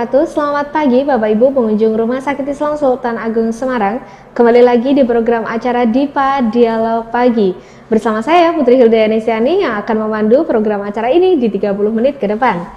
wabarakatuh. Selamat pagi Bapak Ibu pengunjung Rumah Sakit Islam Sultan Agung Semarang. Kembali lagi di program acara Dipa Dialog Pagi. Bersama saya Putri Hildayanesiani yang akan memandu program acara ini di 30 menit ke depan.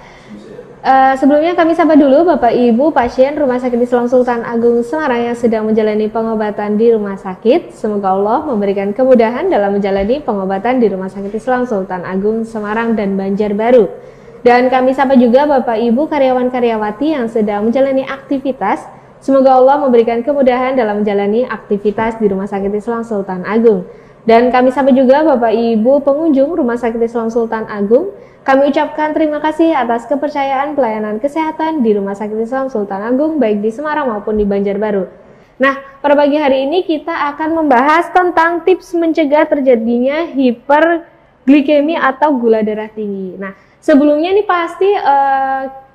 Sebelumnya kami sapa dulu Bapak Ibu pasien Rumah Sakit Islam Sultan Agung Semarang yang sedang menjalani pengobatan di rumah sakit. Semoga Allah memberikan kemudahan dalam menjalani pengobatan di Rumah Sakit Islam Sultan Agung Semarang dan Banjarbaru. Dan kami sapa juga Bapak Ibu karyawan-karyawati yang sedang menjalani aktivitas. Semoga Allah memberikan kemudahan dalam menjalani aktivitas di Rumah Sakit Islam Sultan Agung. Dan kami sapa juga Bapak Ibu pengunjung Rumah Sakit Islam Sultan Agung. Kami ucapkan terima kasih atas kepercayaan pelayanan kesehatan di Rumah Sakit Islam Sultan Agung baik di Semarang maupun di Banjarbaru. Nah, pada pagi hari ini kita akan membahas tentang tips mencegah terjadinya hiperglikemi atau gula darah tinggi. Nah, sebelumnya nih pasti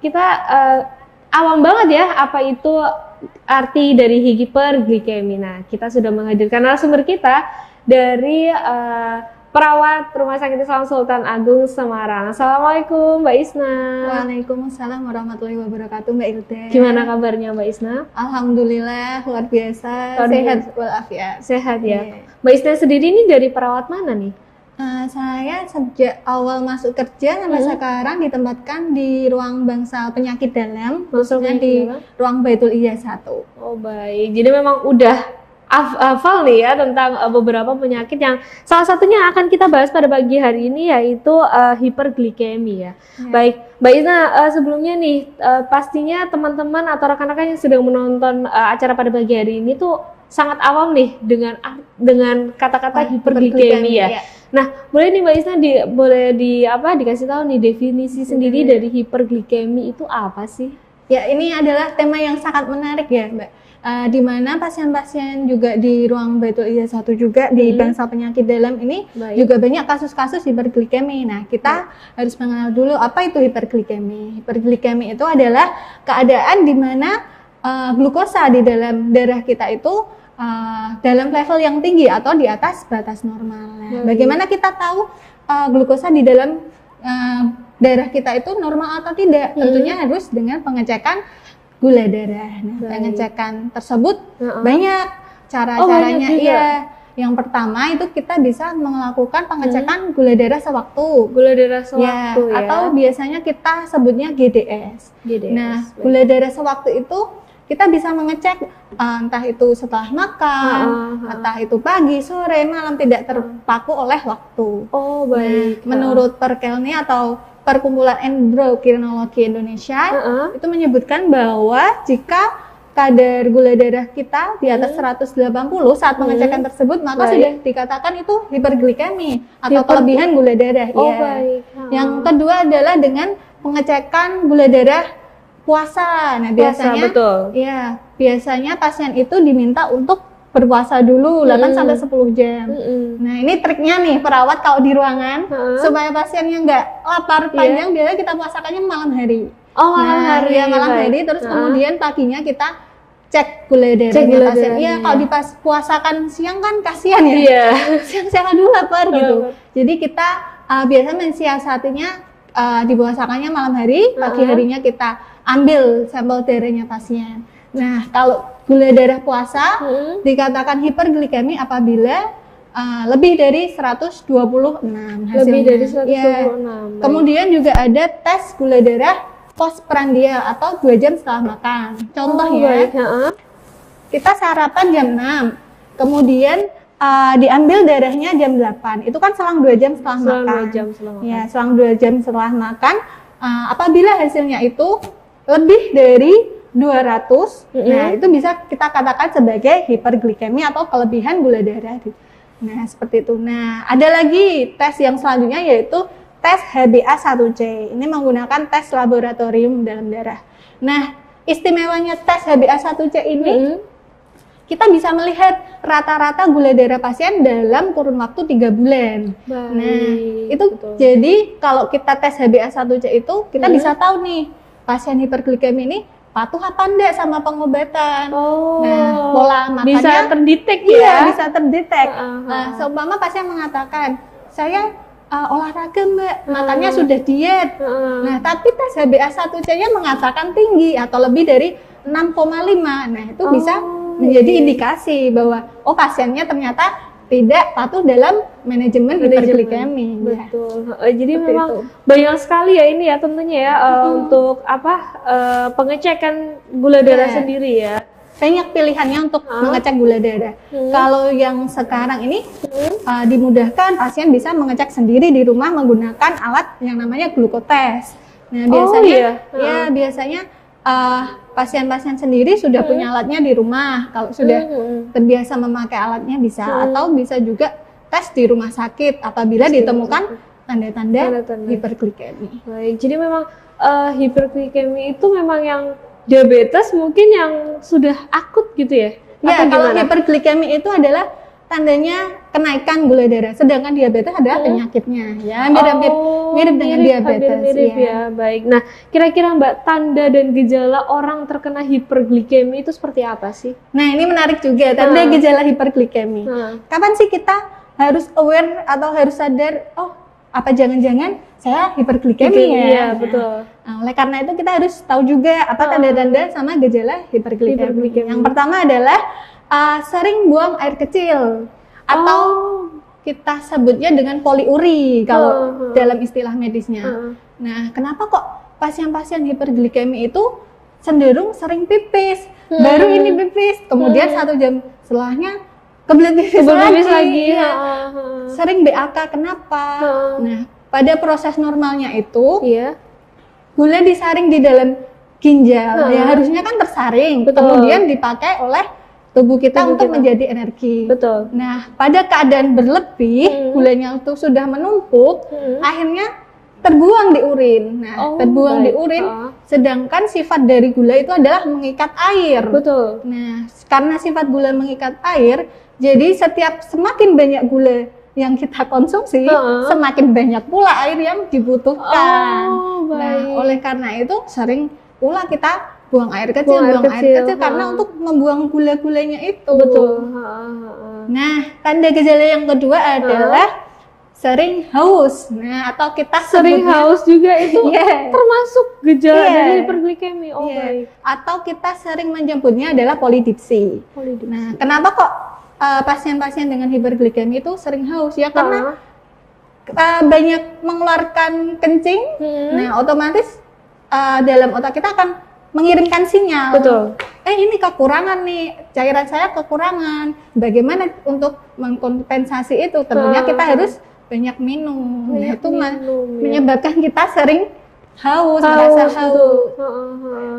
kita awam banget ya apa itu arti dari hiperglikemi. Nah, kita sudah menghadirkan narasumber kita dari perawat Rumah Sakit Islam Sultan Agung Semarang. Assalamualaikum Mbak Isna. Waalaikumsalam warahmatullahi wabarakatuh Mbak Ilda. Gimana kabarnya Mbak Isna? Alhamdulillah luar biasa, sehat walafiat. Sehat ya. Yeah. Mbak Isna sendiri ini dari perawat mana nih? Saya sejak awal masuk kerja sampai sekarang ditempatkan di ruang bangsal penyakit dalam, khususnya di ruang Baitul Iya 1. Oh baik, jadi memang udah hafal nih ya tentang beberapa penyakit yang salah satunya akan kita bahas pada pagi hari ini yaitu hiperglikemi ya. Baik, Mbak Isna, sebelumnya nih pastinya teman-teman atau rekan-rekan yang sedang menonton acara pada pagi hari ini tuh sangat awam nih dengan kata-kata hiperglikemi ya. Nah, boleh nih Mbak Isna dikasih tahu nih definisi sendiri dari hiperglikemi itu apa sih? Ya, ini adalah tema yang sangat menarik ya, Mbak. Di mana pasien-pasien juga di ruang Baitul Iya 1 juga di bangsal penyakit dalam ini juga banyak kasus-kasus hiperglikemi. Nah, kita harus mengenal dulu apa itu hiperglikemi. Hiperglikemi itu adalah keadaan di mana glukosa di dalam darah kita itu dalam level yang tinggi atau di atas batas normal. Nah, bagaimana kita tahu glukosa di dalam darah kita itu normal atau tidak? Tentunya harus dengan pengecekan gula darah. Nah, pengecekan tersebut banyak cara-caranya. Iya. Yang pertama itu kita bisa melakukan pengecekan gula darah sewaktu. Gula darah sewaktu ya. Atau biasanya kita sebutnya GDS. Nah, gula darah sewaktu itu kita bisa mengecek entah itu setelah makan, entah itu pagi, sore, malam, tidak terpaku oleh waktu. Oh baik. Nah, menurut Perkelni atau Perkumpulan Endokrinologi Indonesia itu menyebutkan bahwa jika kadar gula darah kita di atas 180 saat pengecekan tersebut, maka sudah dikatakan itu hiperglikemi atau kelebihan gula darah. Oh baik. Yang kedua adalah dengan pengecekan gula darah puasa. Nah, biasanya biasanya pasien itu diminta untuk berpuasa dulu 8 sampai 10 jam. Nah, ini triknya nih perawat kalau di ruangan supaya pasiennya nggak lapar panjang, biasanya kita puasakannya malam hari. Oh, malam hari. Ya, malam hari terus kemudian paginya kita cek gula darahnya pasien. Iya, kalau dipuasakan siang kan kasihan ya. Iya. Siang-siang dulu lapar gitu. Jadi kita biasa mensiasatinya dipuasakannya malam hari, pagi harinya kita ambil sampel darahnya pasien. Nah, kalau gula darah puasa dikatakan hiperglikemi apabila lebih dari 126 hasilnya. Lebih dari 126. Ya. Kemudian juga ada tes gula darah postprandial atau 2 jam setelah makan. Contohnya, kita sarapan jam 6, kemudian diambil darahnya jam 8. Itu kan selang 2 jam setelah makan. 2 jam setelah makan. Ya, selang 2 jam setelah makan. Apabila hasilnya itu lebih dari 200, nah itu bisa kita katakan sebagai hiperglikemi atau kelebihan gula darah. Nah, seperti itu. Nah, ada lagi tes yang selanjutnya yaitu tes HbA1c. Ini menggunakan tes laboratorium dalam darah. Nah, istimewanya tes HbA1c ini kita bisa melihat rata-rata gula darah pasien dalam kurun waktu 3 bulan. Nah, itu jadi kalau kita tes HbA1c itu kita bisa tahu nih pasien hiperglikemi ini patuh apa enggak sama pengobatan. Nah, pola makannya bisa terdetek ya? Iya, bisa terdetek. Nah, seumpama pasien mengatakan, saya olahraga Mbak, makannya sudah diet. Nah, tapi tes HbA1c-nya mengatakan tinggi atau lebih dari 6,5. Nah, itu bisa menjadi indikasi bahwa pasiennya ternyata tidak patuh dalam manajemen hiperglikemi. Betul. Jadi memang banyak sekali ya ini ya tentunya ya untuk pengecekan gula darah sendiri ya. Banyak pilihannya untuk mengecek gula darah. Kalau yang sekarang ini dimudahkan, pasien bisa mengecek sendiri di rumah menggunakan alat yang namanya glukotes. Nah, biasanya biasanya pasien-pasien sendiri sudah punya alatnya di rumah. Kalau sudah terbiasa memakai alatnya bisa, atau bisa juga tes di rumah sakit apabila ditemukan tanda-tanda hiperglikemi. Baik, jadi memang hiperglikemi itu memang yang diabetes mungkin yang sudah akut gitu ya? Ya, kalau hiperglikemi itu adalah tandanya kenaikan gula darah, sedangkan diabetes adalah penyakitnya, ya mirip dengan diabetes. Mirip ya. Baik. Nah, kira-kira Mbak, tanda dan gejala orang terkena hiperglikemi itu seperti apa sih? Nah, ini menarik juga tanda gejala hiperglikemi. Kapan sih kita harus aware atau harus sadar? Apa jangan-jangan saya hiperglikemi ya? Iya, betul. Nah, oleh karena itu kita harus tahu juga apa tanda-tanda sama gejala hiperglikemi. Yang pertama adalah sering buang air kecil atau kita sebutnya dengan poliuri kalau dalam istilah medisnya. Nah, kenapa kok pasien-pasien hiperglikemi itu cenderung sering pipis? Baru ini pipis, kemudian 1 jam setelahnya kebelet pipis lagi. Sering BAK, kenapa? Nah, pada proses normalnya itu gula disaring di dalam ginjal, ya harusnya kan tersaring, kemudian dipakai oleh tubuh kita untuk menjadi energi. Betul. Nah, pada keadaan berlebih, gulanya itu sudah menumpuk, akhirnya terbuang di urin. Nah, terbuang di urin, sedangkan sifat dari gula itu adalah mengikat air. Betul. Nah, karena sifat gula mengikat air, jadi semakin banyak gula yang kita konsumsi, semakin banyak pula air yang dibutuhkan. Nah, oleh karena itu sering pula kita buang air kecil, karena untuk membuang gula-gulanya itu. Betul. Nah, tanda gejala yang kedua adalah sering haus. Nah, atau kita sering haus juga itu termasuk gejala dari hiperglikemi. Baik. Atau kita sering menyebutnya adalah polidipsi. Nah, kenapa kok pasien-pasien dengan hiperglikemi itu sering haus? Ya karena banyak mengeluarkan kencing. Nah, otomatis dalam otak kita akan mengirimkan sinyal. Betul. Ini kekurangan nih, cairan saya kekurangan. Bagaimana untuk mengkompensasi itu? Tentunya kita harus banyak minum. Nah, itu menyebabkan kita sering haus, merasa haus.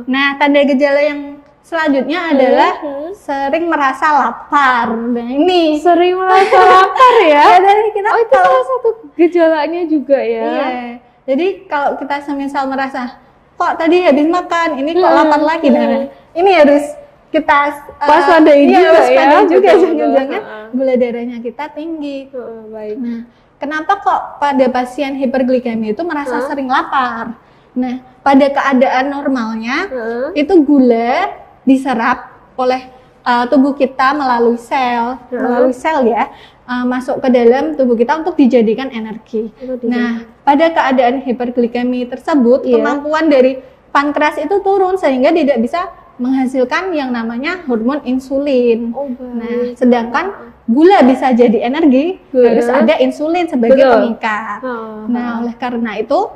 Nah, tanda gejala yang selanjutnya adalah sering merasa lapar. Nah, ini sering merasa lapar ya? Kita itu salah satu gejalanya juga ya? Iya. Jadi kalau kita semisal merasa kok tadi habis makan, ini kok lapar lagi, nah ini harus kita waspadai juga jangan-jangan gula darahnya kita tinggi. Baik. Nah, kenapa kok pada pasien hiperglikemi itu merasa sering lapar? Nah, pada keadaan normalnya itu gula diserap oleh tubuh kita melalui sel ya. Masuk ke dalam tubuh kita untuk dijadikan energi. Nah, pada keadaan hiperglikemi tersebut, kemampuan dari pankreas itu turun sehingga tidak bisa menghasilkan yang namanya hormon insulin. Nah, sedangkan gula bisa jadi energi, harus ada insulin sebagai pengikat. Nah, oleh karena itu,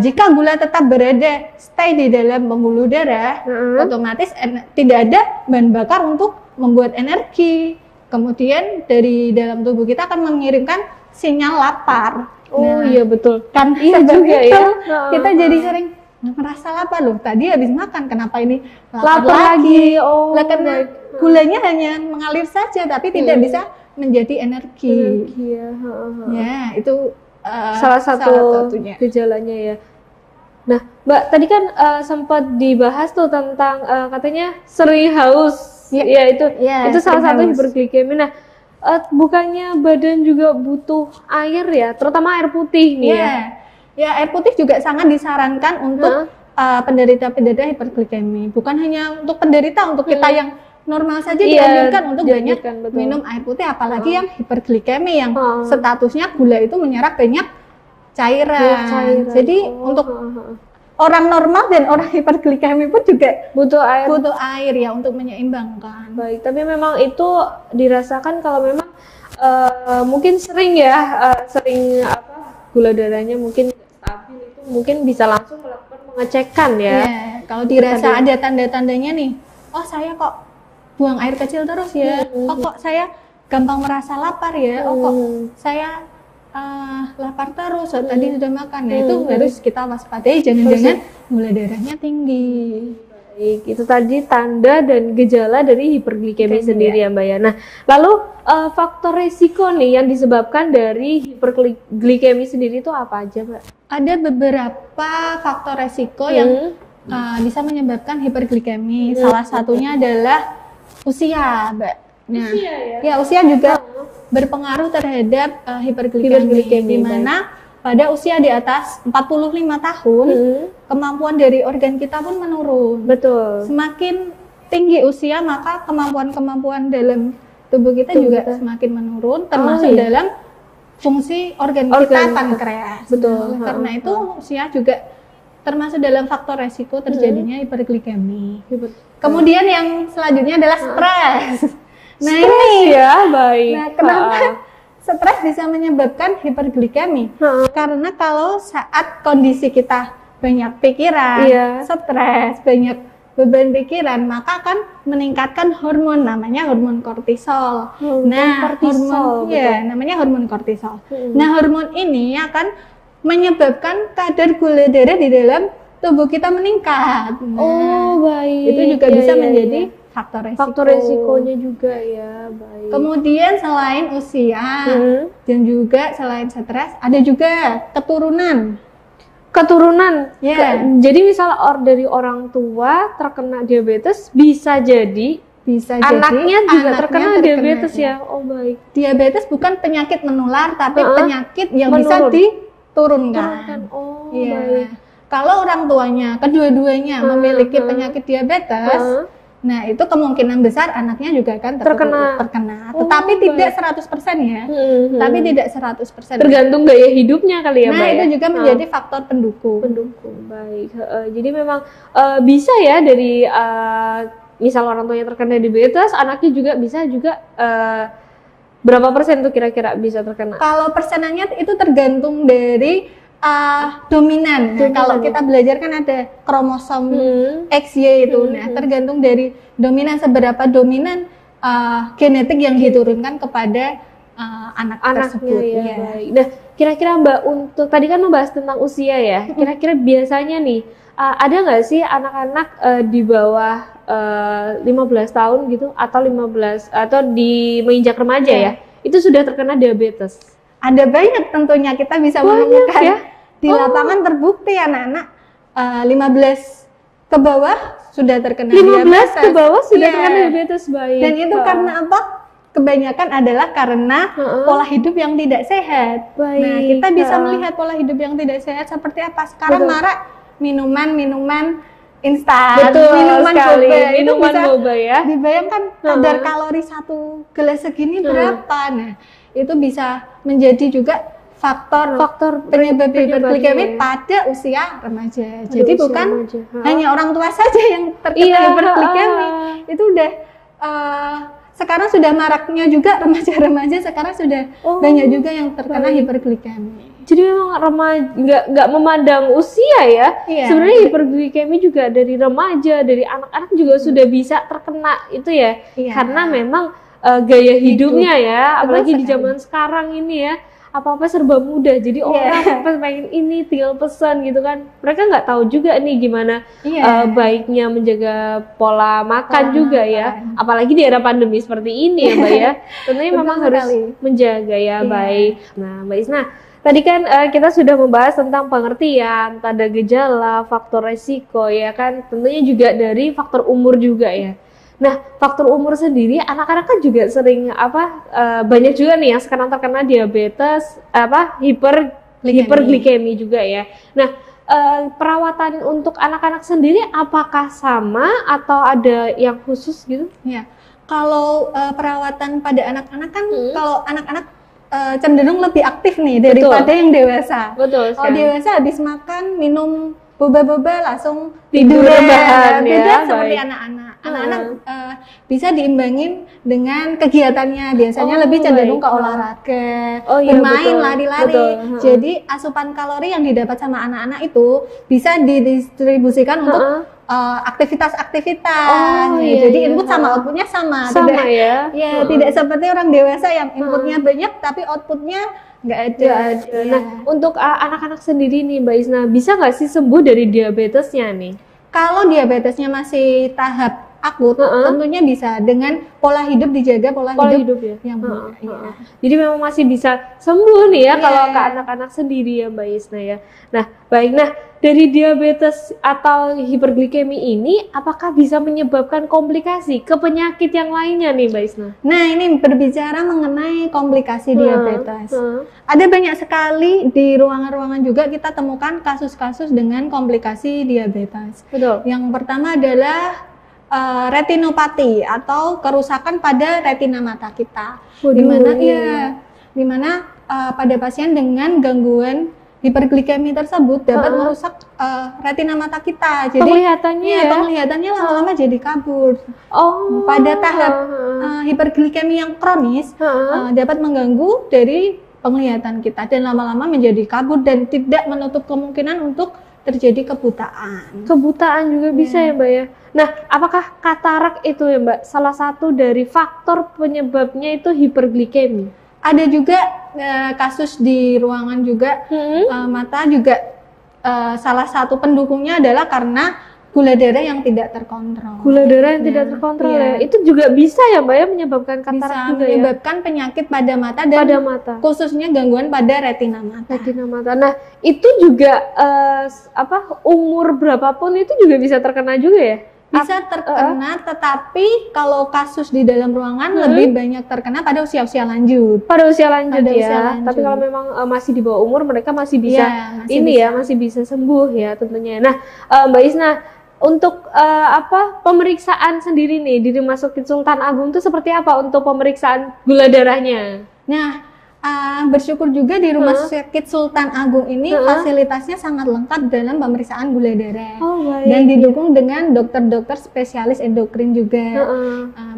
jika gula tetap berada stay di dalam pembuluh darah, otomatis tidak ada bahan bakar untuk membuat energi. Kemudian dari dalam tubuh kita akan mengirimkan sinyal lapar. Iya betul. Kan juga ya. Kita jadi sering merasa lapar loh. Tadi habis makan, kenapa ini lapar lagi? Karena gulanya hanya mengalir saja, tapi tidak bisa menjadi energi. Ya, itu salah satunya gejalanya ya. Nah, Mbak, tadi kan sempat dibahas tuh tentang katanya sering haus. Itu salah satu hiperglikemi. Nah, bukannya badan juga butuh air ya, terutama air putih nih ya? Ya, air putih juga sangat disarankan untuk penderita-penderita hiperglikemi. Bukan hanya untuk penderita, untuk kita yang normal saja dianjurkan untuk banyak minum air putih, apalagi yang hiperglikemi yang statusnya gula itu menyerap banyak cairan. Jadi untuk orang normal dan orang hiperglikemi pun juga butuh air ya untuk menyeimbangkan. Baik, tapi memang itu dirasakan kalau memang mungkin sering gula darahnya mungkin stabil, itu mungkin bisa langsung melakukan pengecekan ya. Kalau dirasa ada tanda-tandanya nih, oh saya kok buang air kecil terus ya, oh kok saya gampang merasa lapar ya, oh kok saya lapar terus, tadi sudah makan. Nah itu harus kita waspadai, jangan-jangan gula darahnya tinggi. Baik, itu tadi tanda dan gejala dari hiperglikemi sendiri ya Mbak ya. Nah, lalu faktor resiko nih yang disebabkan dari hiperglikemi sendiri itu apa aja Mbak? Ada beberapa faktor resiko yang bisa menyebabkan hiperglikemi. Salah satunya adalah usia Mbak. Nah, usia juga berpengaruh terhadap hiperglikemi, di mana pada usia di atas 45 tahun kemampuan dari organ kita pun menurun. Betul. Semakin tinggi usia maka kemampuan dalam tubuh kita juga semakin menurun, termasuk dalam fungsi organ kita pankreas. Betul. Karena itu usia juga termasuk dalam faktor resiko terjadinya hiperglikemi. Kemudian yang selanjutnya adalah stres. Nah ini ya, baik. Nah, kenapa stres bisa menyebabkan hiperglikemi? Karena kalau saat kondisi kita banyak pikiran, stres, banyak beban pikiran, maka akan meningkatkan hormon namanya hormon kortisol. Namanya hormon kortisol. Nah, hormon ini akan menyebabkan kadar gula darah di dalam tubuh kita meningkat. Baik. Itu juga bisa menjadi faktor resikonya juga ya. Baik. Kemudian selain usia dan juga selain stres, ada juga keturunan. Jadi misal dari orang tua terkena diabetes, bisa jadi anaknya juga terkena diabetes ya. Oh baik. Diabetes bukan penyakit menular, tapi penyakit yang bisa diturunkan. Baik. Kalau orang tuanya kedua-duanya memiliki penyakit diabetes, nah itu kemungkinan besar anaknya juga akan terkena. Tetapi tidak 100% ya. Tapi tidak 100%. Tergantung gaya hidupnya kali ya, Mbak. Nah, itu juga menjadi faktor pendukung. Baik. Jadi memang bisa ya dari misal orang tuanya terkena diabetes, anaknya juga bisa juga berapa persen tuh kira-kira bisa terkena? Kalau persenannya itu tergantung dari dominan. Nah, kalau kita belajar kan ada kromosom XY itu. Nah, tergantung dari dominan, seberapa dominan genetik yang diturunkan kepada anak tersebut. Baik. Nah, kira-kira Mbak, untuk tadi kan membahas tentang usia ya. Kira-kira biasanya nih ada nggak sih anak-anak di bawah 15 tahun gitu atau 15 atau di menginjak remaja ya, itu sudah terkena diabetes? Ada banyak tentunya, kita bisa menemukan ya? Di lapangan terbukti anak-anak 15 ke bawah sudah terkena 15 ke bawah sudah terkena diabetes. Baik. Dan itu karena apa? Kebanyakan adalah karena pola hidup yang tidak sehat. Baik. Nah, kita bisa melihat pola hidup yang tidak sehat seperti apa. Sekarang marak minuman instan, minuman boba ya. Dibayangkan kadar kalori satu gelas segini berapa. Nah, itu bisa menjadi juga faktor penyebab hiperglikemi pada usia remaja. Jadi bukan hanya orang tua saja yang terkena hiperglikemi. Itu udah sekarang sudah maraknya juga remaja-remaja, sekarang sudah banyak juga yang terkena hiperglikemi. Jadi memang remaja nggak memandang usia ya. Sebenarnya hiperglikemi juga dari remaja, dari anak-anak juga sudah bisa terkena itu ya. Karena memang gaya hidupnya ya, apalagi di zaman sekarang ini ya. Apa-apa serba mudah, jadi orang pengen ini tinggal pesan gitu kan. Mereka nggak tahu juga nih gimana baiknya menjaga pola makan juga ya. Apalagi di era pandemi seperti ini ya Mbak ya. Tentunya memang harus menjaga ya. Baik. Nah Mbak Isna, tadi kan kita sudah membahas tentang pengertian, tanda gejala, faktor resiko ya kan. Tentunya juga dari faktor umur juga ya. Nah, faktor umur sendiri, anak-anak kan juga sering banyak juga nih yang sekarang terkena diabetes, hiperglikemi juga ya. Nah, perawatan untuk anak-anak sendiri apakah sama atau ada yang khusus gitu? Ya, kalau perawatan pada anak-anak kan kalau anak-anak cenderung lebih aktif nih daripada yang dewasa. Betul. Kalau dewasa habis makan minum boba-boba langsung tidur rebahan beda ya. Seperti anak-anak. Anak-anak bisa diimbangin dengan kegiatannya. Biasanya lebih cenderung ke olahraga, bermain, lari-lari. Jadi asupan kalori yang didapat sama anak-anak itu bisa didistribusikan untuk aktivitas-aktivitas. Jadi input sama outputnya sama. Tidak, tidak seperti orang dewasa yang inputnya banyak tapi outputnya nggak ada. Nah, untuk anak-anak sendiri nih Mbak Isna, bisa nggak sih sembuh dari diabetesnya nih? Kalau diabetesnya masih tahap akut, tentunya bisa dengan pola hidup dijaga, pola hidup ya? Yang benar. Jadi memang masih bisa sembuh nih ya kalau ke anak-anak sendiri ya Mbak Isna ya. Nah, baik. Nah, dari diabetes atau hiperglikemi ini apakah bisa menyebabkan komplikasi ke penyakit yang lainnya nih Mbak Isna? Nah, ini berbicara mengenai komplikasi diabetes. Ada banyak sekali di ruangan-ruangan juga kita temukan kasus-kasus dengan komplikasi diabetes. Betul. Yang pertama adalah retinopati atau kerusakan pada retina mata kita. Di mana pada pasien dengan gangguan hiperglikemi tersebut dapat merusak retina mata kita. Jadi penglihatannya lama-lama jadi kabur. Pada tahap hiperglikemi yang kronis dapat mengganggu dari penglihatan kita dan lama-lama menjadi kabur dan tidak menutup kemungkinan untuk terjadi kebutaan. Kebutaan juga bisa ya Mbak ya. Nah, apakah katarak itu ya Mbak salah satu dari faktor penyebabnya itu hiperglikemi? Ada juga kasus di ruangan juga mata juga salah satu pendukungnya adalah karena gula darah yang tidak terkontrol. Gula darah yang tidak terkontrol ya. Itu juga bisa ya Mbak ya menyebabkan katarak juga ya. Menyebabkan penyakit pada mata dan khususnya gangguan pada retina mata. Nah, itu juga umur berapapun itu juga bisa terkena juga ya? Bisa terkena, tetapi kalau kasus di dalam ruangan lebih banyak terkena pada usia-usia lanjut. Pada usia lanjut. Tapi kalau memang masih di bawah umur mereka masih bisa masih bisa sembuh ya tentunya. Nah, Mbak Isna, untuk pemeriksaan sendiri nih di Rumah Sakit Sultan Agung itu seperti apa untuk pemeriksaan gula darahnya? Nah, bersyukur juga di Rumah Sakit Sultan Agung ini fasilitasnya sangat lengkap dalam pemeriksaan gula darah dan didukung dengan dokter-dokter spesialis endokrin juga.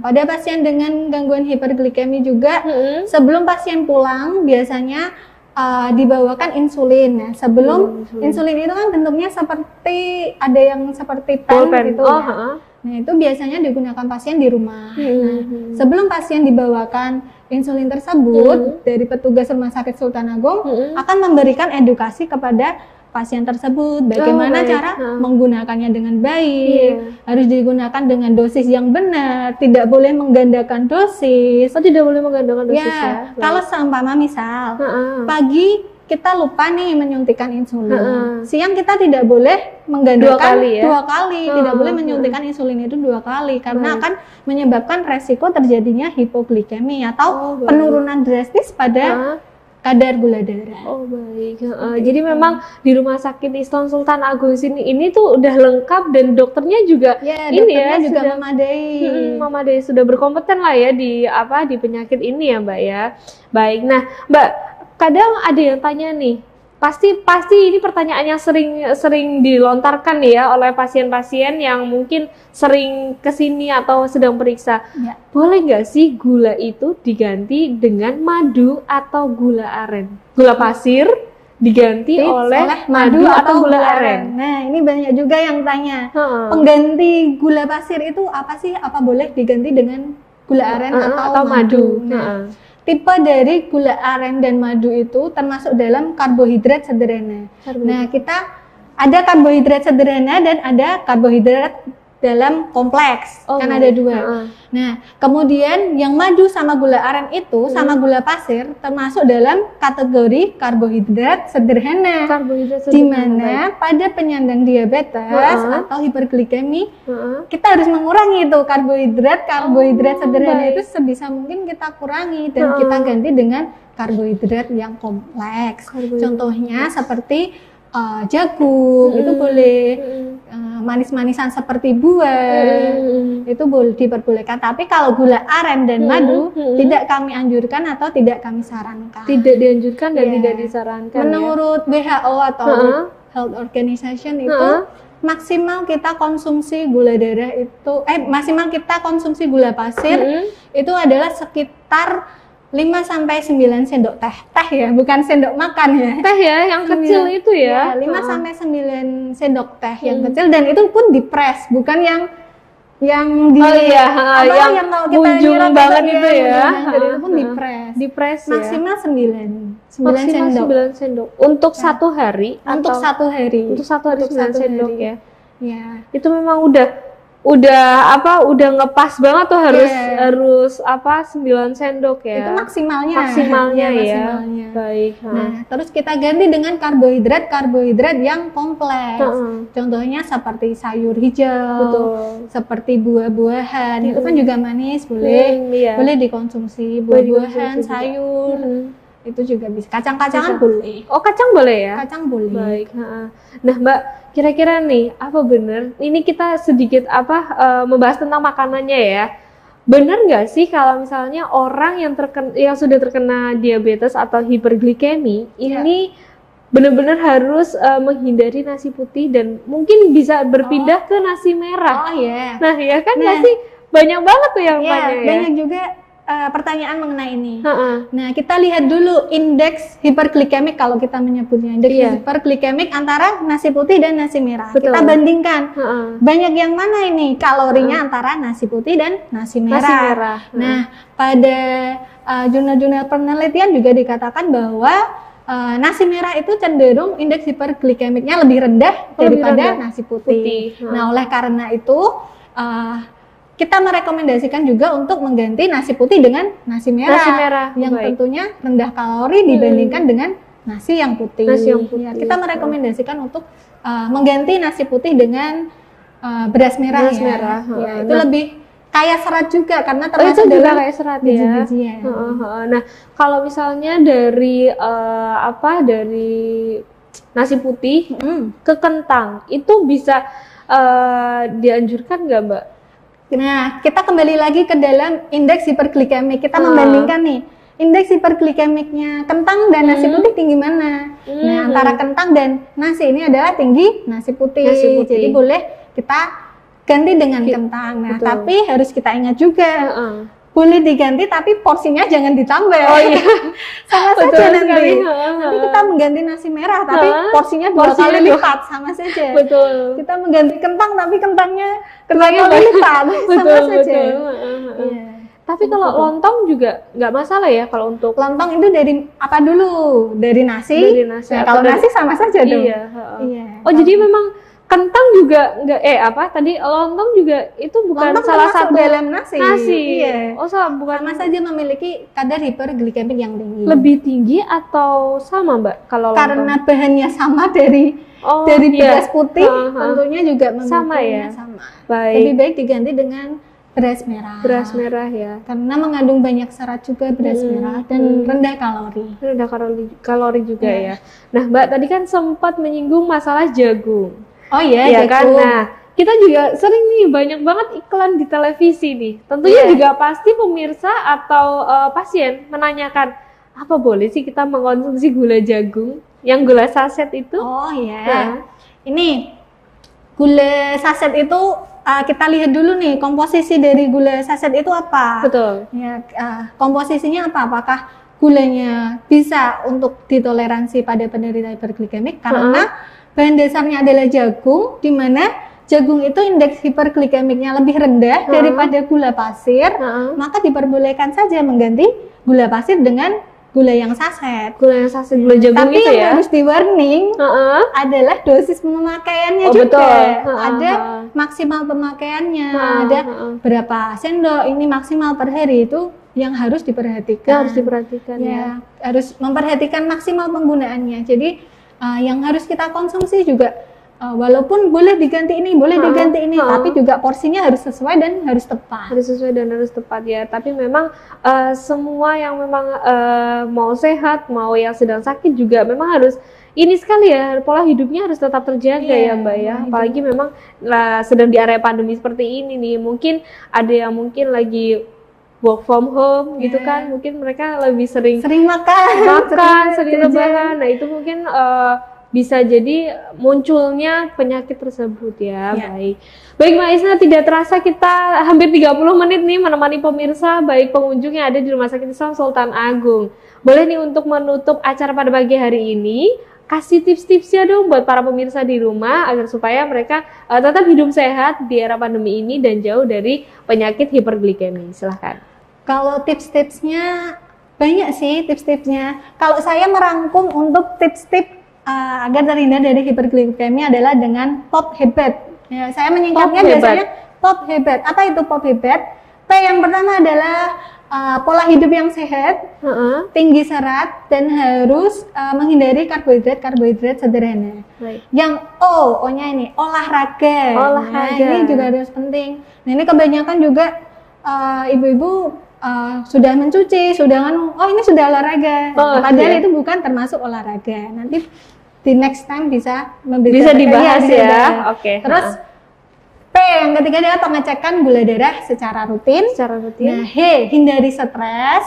Pada pasien dengan gangguan hiperglikemi juga sebelum pasien pulang biasanya dibawakan insulin. Nah, sebelum insulin itu kan bentuknya seperti ada yang seperti pen gitu ya. Nah, itu biasanya digunakan pasien di rumah. Nah, sebelum pasien dibawakan insulin tersebut dari petugas Rumah Sakit Sultan Agung akan memberikan edukasi kepada pasien tersebut bagaimana cara menggunakannya dengan baik, harus digunakan dengan dosis yang benar, tidak boleh menggandakan dosis. Tidak boleh menggandakan dosis ya. Kalau seumpama misal pagi kita lupa nih menyuntikkan insulin, siang kita tidak boleh menggandakan dua kali, tidak boleh menyuntikkan insulin itu 2 kali karena akan menyebabkan resiko terjadinya hipoglikemi atau penurunan drastis pada kadar gula darah. Jadi memang di Rumah Sakit Islam Sultan Agung ini tuh udah lengkap dan dokternya juga juga memadai, sudah berkompeten lah ya di penyakit ini ya Mbak ya. Baik. Nah, Mbak, kadang ada yang tanya nih, pasti ini pertanyaannya sering dilontarkan ya oleh pasien-pasien yang mungkin sering kesini atau sedang periksa. Boleh nggak sih gula itu diganti dengan madu atau gula aren? Gula pasir diganti oleh madu atau gula aren. Nah, ini banyak juga yang tanya. Pengganti gula pasir itu apa sih? Apa boleh diganti dengan gula aren atau madu? Nah, tipe dari gula aren dan madu itu termasuk dalam karbohidrat sederhana. Nah, kita ada karbohidrat sederhana dan ada karbohidrat dalam kompleks, kan ada 2. Nah, kemudian yang madu sama gula aren itu sama gula pasir termasuk dalam kategori karbohidrat sederhana. Di mana pada penyandang diabetes atau hiperglikemi kita harus mengurangi itu karbohidrat sederhana itu sebisa mungkin kita kurangi dan kita ganti dengan karbohidrat yang kompleks. Contohnya seperti jagung, itu boleh. Manis-manisan seperti buah, itu boleh diperbolehkan. Tapi kalau gula aren dan madu tidak kami anjurkan atau tidak kami sarankan. Tidak dianjurkan dan tidak disarankan. Menurut WHO atau Health Organization itu maksimal kita konsumsi gula darah itu, maksimal kita konsumsi gula pasir itu adalah sekitar 5-9 sendok teh. Teh ya, bukan sendok makan ya. Teh ya, yang kecil itu ya. 5-9 sendok teh yang kecil, dan itu pun dipres, bukan yang di yang kalau kita munjung banget itu ya. Jadi itu pun dipres. Ya. Maksimal 9 sendok. Untuk satu hari Untuk atau 1 hari. Untuk 1 hari 9 sendok ya. Ya. Itu memang udah ngepas banget tuh harus 9 sendok ya. Itu maksimalnya ya. Baik. Nah, terus kita ganti dengan karbohidrat yang kompleks. Contohnya seperti sayur hijau, seperti buah-buahan. Itu kan juga manis, boleh dikonsumsi. Buah-buahan, sayur. Itu juga bisa. Kacang-kacangan boleh. Oh, kacang boleh ya? Kacang boleh. Baik. Nah, Mbak, kira-kira nih, apa benar? Ini kita sedikit membahas tentang makanannya ya. Benar nggak sih kalau misalnya orang yang sudah terkena diabetes atau hiperglikemi ini benar-benar harus menghindari nasi putih dan mungkin bisa berpindah ke nasi merah? Oh iya. Nah, ya kan nasi banyak banget tuh yang tanya ya. Banyak juga pertanyaan mengenai ini. Nah, kita lihat dulu indeks hiperglikemik kalau kita menyebutnya. Indeks hiperglikemik antara nasi putih dan nasi merah. Betul. Kita bandingkan. Banyak yang mana ini kalorinya antara nasi putih dan nasi merah. Nah, pada jurnal-jurnal penelitian juga dikatakan bahwa nasi merah itu cenderung indeks hiperglikemiknya lebih rendah daripada nasi putih. Nah, oleh karena itu kita merekomendasikan juga untuk mengganti nasi putih dengan nasi merah yang tentunya rendah kalori dibandingkan dengan nasi yang putih. Ya, kita merekomendasikan untuk mengganti nasi putih dengan beras merah. Ya, itu lebih kaya serat juga karena termasuk dalam kaya serat ya. Nah, kalau misalnya dari dari nasi putih ke kentang itu bisa dianjurkan nggak, Mbak? Nah, kita kembali lagi ke dalam indeks hiperglikemik. Kita membandingkan nih, indeks hiperglikemiknya kentang dan nasi putih tinggi mana? Nah, antara kentang dan nasi ini adalah tinggi nasi putih. Jadi boleh kita ganti dengan kentang. Nah, tapi harus kita ingat juga, boleh diganti tapi porsinya jangan ditambah. Oh iya. Sama saja nanti. Nanti kita mengganti nasi merah tapi porsinya 2 kali lipat, sama saja. Betul. Kita mengganti kentang tapi kentangnya 2 kali lipat, sama saja. Tapi kalau lontong juga nggak masalah ya kalau untuk lontong itu dari apa dulu? Dari nasi. Nah, kalau nasi sama saja dong. Iya. Oh, jadi memang kentang juga nggak tadi lontong juga itu bukan lontong salah satu dalam nasi. Iya. Oh, bukan. Sama saja memiliki kadar hiperglikemik yang tinggi. Lebih tinggi atau sama, Mbak, kalau lontong? Karena bahannya sama dari beras putih, tentunya juga sama ya. Baik. Lebih baik diganti dengan beras merah. Beras merah ya. Karena mengandung banyak serat juga beras merah dan rendah kalori. Rendah kalori juga ya. Nah, Mbak tadi kan sempat menyinggung masalah jagung. Oh iya, ya kan. Nah, kita juga sering nih banyak banget iklan di televisi nih. Tentunya juga pasti pemirsa atau pasien menanyakan, apa boleh sih kita mengkonsumsi gula jagung yang gula saset itu? Oh iya. Ini gula saset itu kita lihat dulu nih komposisi dari gula saset itu apa. Betul. Ya, komposisinya apa? Apakah gulanya bisa untuk ditoleransi pada penderita hiperglikemik? Karena bahan dasarnya adalah jagung, di mana jagung itu indeks hiperglikemiknya lebih rendah daripada gula pasir, maka diperbolehkan saja mengganti gula pasir dengan gula yang saset. Gula jagung. Tapi itu yang harus di-warning adalah dosis pemakaiannya juga. Betul. Ada maksimal pemakaiannya, ada berapa sendok ini maksimal per hari, itu yang harus diperhatikan. Harus memperhatikan maksimal penggunaannya. Jadi yang harus kita konsumsi juga walaupun boleh diganti ini, tapi juga porsinya harus sesuai dan harus tepat. Harus sesuai dan harus tepat ya. Tapi memang semua yang memang mau sehat, mau yang sedang sakit juga memang harus ini sekali ya, pola hidupnya harus tetap terjaga ya Mbak ya. Apalagi memang sedang di area pandemi seperti ini nih. Mungkin ada yang mungkin lagi work from home gitu kan, mungkin mereka lebih sering makan, sering rebahan. Nah itu mungkin bisa jadi munculnya penyakit tersebut ya. Baik Mbak Isna, tidak terasa kita hampir 30 menit nih menemani pemirsa baik pengunjung yang ada di Rumah Sakit Islam Sultan Agung. Boleh nih untuk menutup acara pada pagi hari ini, kasih tips-tipsnya dong buat para pemirsa di rumah agar supaya mereka tetap hidup sehat di era pandemi ini dan jauh dari penyakit hiperglikemi. Silahkan. Kalau tips-tipsnya banyak sih tipsnya. Kalau saya merangkum untuk tips-tips agar terhindar dari hiperglikemi adalah dengan POP Habit. Ya, saya menyingkatnya biasanya POP Habit. Apa itu POP Habit? P yang pertama adalah pola hidup yang sehat, tinggi serat, dan harus menghindari karbohidrat sederhana. Yang O-nya ini olahraga. Nah, ini juga harus penting. Nah, ini kebanyakan juga ibu-ibu sudah mencuci, sudah ini sudah olahraga. Padahal itu bukan termasuk olahraga. Nanti di next time bisa dibahas ya. Terus P yang ketiga adalah pengecekan gula darah secara rutin. Nah, H hindari stres.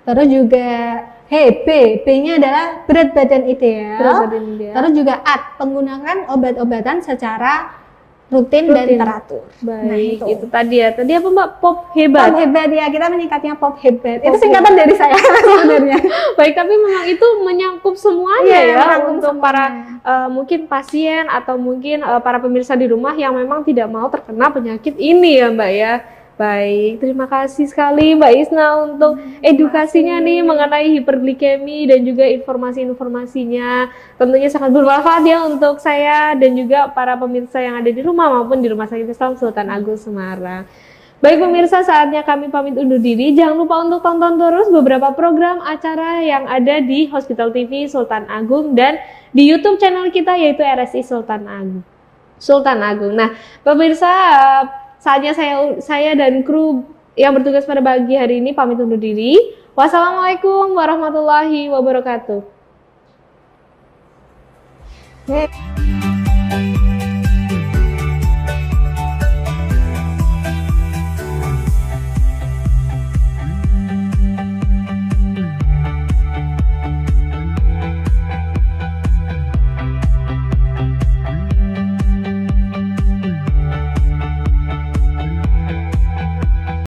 Terus juga B-nya adalah berat badan ideal. Terus juga A, penggunaan obat-obatan secara rutin dan teratur. Baik, nah, itu tadi ya. Tadi apa Mbak? POP Hebat. POP Hebat ya, kita menyingkatnya POP Hebat. Itu singkatan dari saya sebenarnya. Baik, tapi memang itu menyangkup semuanya ya untuk para mungkin pasien atau mungkin para pemirsa di rumah yang memang tidak mau terkena penyakit ini ya Mbak ya. Baik, terima kasih sekali Mbak Isna untuk edukasinya nih mengenai hiperglikemi dan juga informasi-informasinya. Tentunya sangat bermanfaat ya untuk saya dan juga para pemirsa yang ada di rumah maupun di Rumah Sakit Islam Sultan Agung Semarang. Baik pemirsa, saatnya kami pamit undur diri. Jangan lupa untuk tonton terus beberapa program acara yang ada di Hospital TV Sultan Agung dan di YouTube channel kita yaitu RSI Sultan Agung. Nah, pemirsa, saatnya saya dan kru yang bertugas pada pagi hari ini pamit undur diri. Wassalamualaikum warahmatullahi wabarakatuh.